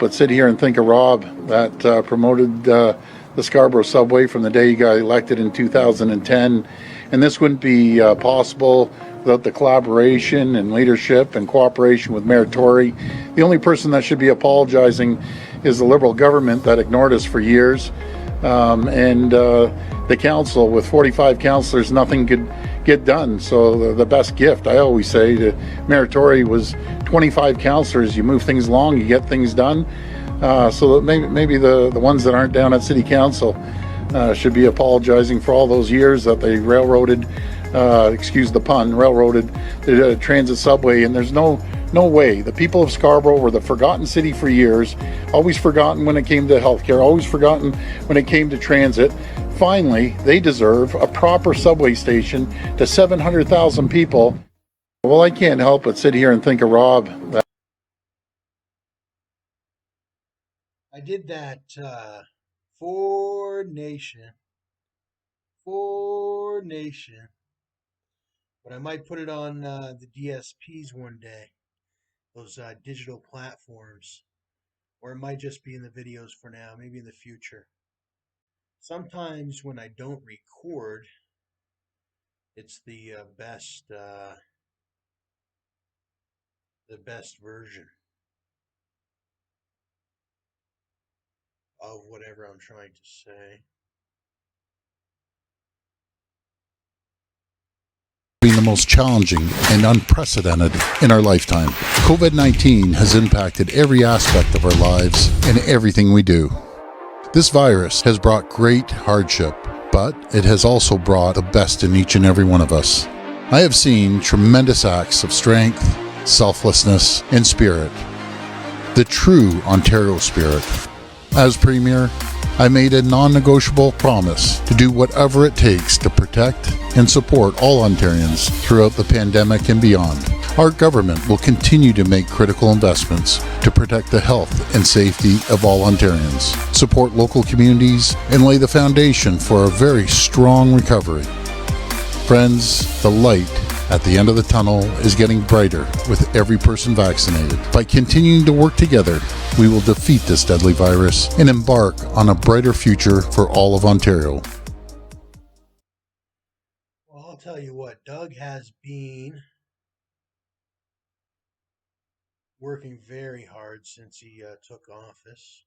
but sit here and think of Rob that promoted the Scarborough subway from the day he got elected in 2010. And this wouldn't be possible without the collaboration and leadership and cooperation with Mayor Tory. The only person that should be apologizing is the Liberal government that ignored us for years. And the council, with 45 councillors, nothing could get done. So the best gift, I always say, to Mayor Tory was 25 councillors. You move things along, you get things done. So that maybe the ones that aren't down at City Council should be apologizing for all those years that they railroaded, excuse the pun, railroaded the transit subway. And there's no way. The people of Scarborough were the forgotten city for years, always forgotten when it came to healthcare, always forgotten when it came to transit. Finally, they deserve a proper subway station to 700,000 people. Well, I can't help but sit here and think of Rob. I did that for Nation, but I might put it on the DSPs one day, those digital platforms, or it might just be in the videos for now, maybe in the future. Sometimes when I don't record, it's the best version of whatever I'm trying to say. Being the most challenging and unprecedented in our lifetime. COVID-19 has impacted every aspect of our lives and everything we do. This virus has brought great hardship, but it has also brought the best in each and every one of us. I have seen tremendous acts of strength, selflessness, and spirit. The true Ontario spirit. As Premier, I made a non-negotiable promise to do whatever it takes to protect and support all Ontarians throughout the pandemic and beyond. Our government will continue to make critical investments to protect the health and safety of all Ontarians, support local communities, and lay the foundation for a very strong recovery. Friends, the light at the end of the tunnel is getting brighter with every person vaccinated. By continuing to work together, we will defeat this deadly virus and embark on a brighter future for all of Ontario. Well, I'll tell you what, Doug has been working very hard since he took office.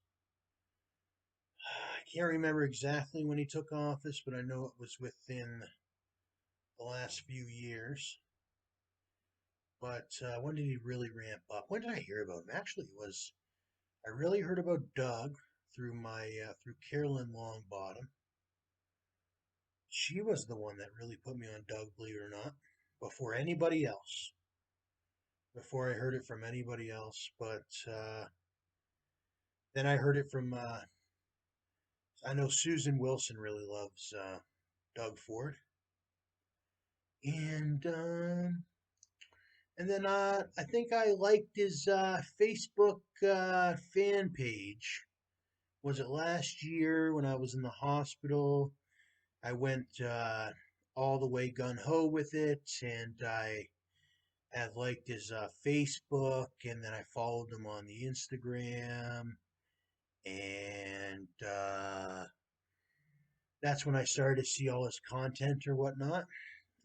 I can't remember exactly when he took office, but I know it was within the last few years. But when did he really ramp up? When did I hear about him? Actually, I really heard about Doug through through Carolyn Longbottom. She was the one that really put me on Doug, believe it or not, before anybody else. Before I heard it from anybody else, but then I heard it from. I know Susan Wilson really loves Doug Ford, and then I think I liked his Facebook fan page. Was it last year when I was in the hospital? I went all the way gun ho with it, and I had liked his Facebook, and then I followed him on the Instagram, and that's when I started to see all his content or whatnot,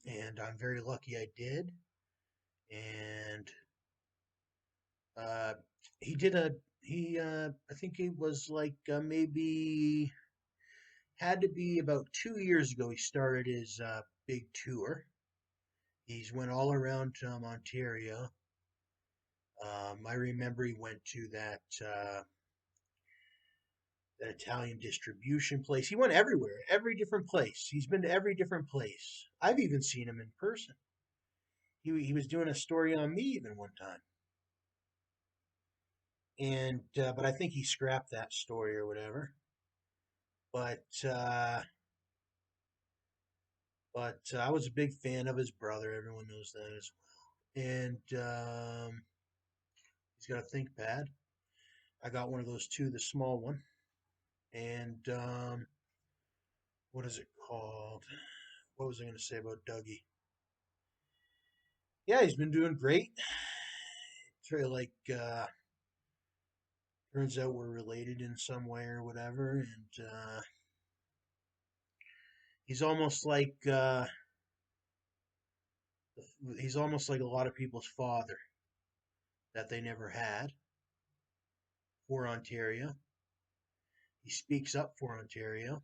and I'm very lucky I did. And uh, he did a he I think it was like maybe had to be about 2 years ago. He started his big tour. He's went all around Ontario. I remember he went to that Italian distribution place. He went everywhere, every different place. He's been to every different place. I've even seen him in person. He was doing a story on me even one time, and but I think he scrapped that story or whatever. But I was a big fan of his brother. Everyone knows that as well. And he's got a ThinkPad. I got one of those too, the small one. And what is it called? What was I going to say about Dougie? Yeah, he's been doing great. Like Turns out we're related in some way or whatever, and he's almost like he's almost like a lot of people's father that they never had for Ontario. He speaks up for Ontario.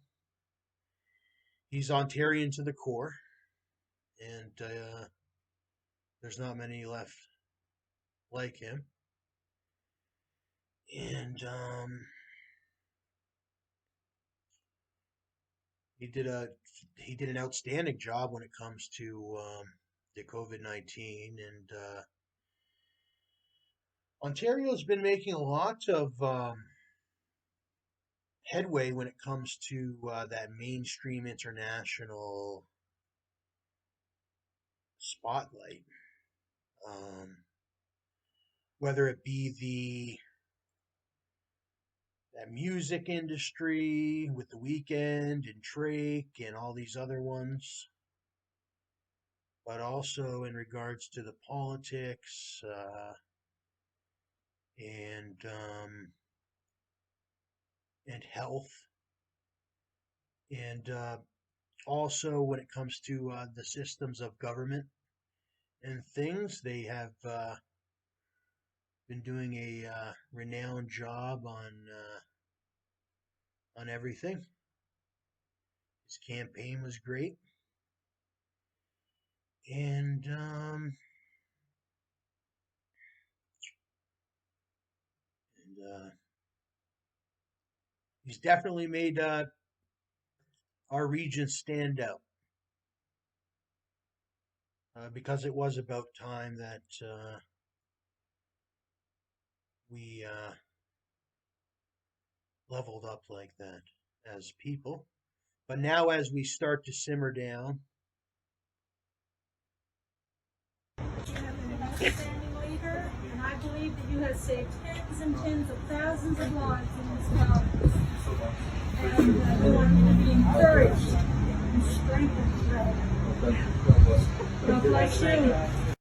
He's Ontarian to the core, and there's not many left like him. And he did an outstanding job when it comes to the COVID-19, and Ontario's been making a lot of headway when it comes to that mainstream international spotlight. Um, whether it be that music industry with The Weekend and Drake and all these other ones, but also in regards to the politics and health, and also when it comes to the systems of government and things, they have been doing a renowned job on everything. His campaign was great, and he's definitely made our region stand out because it was about time that we leveled up like that as people. But now, as we start to simmer down, outstanding leader, and I believe that you have saved tens and tens of thousands of lives in this province. And you want me to be encouraged and strengthened. God bless you.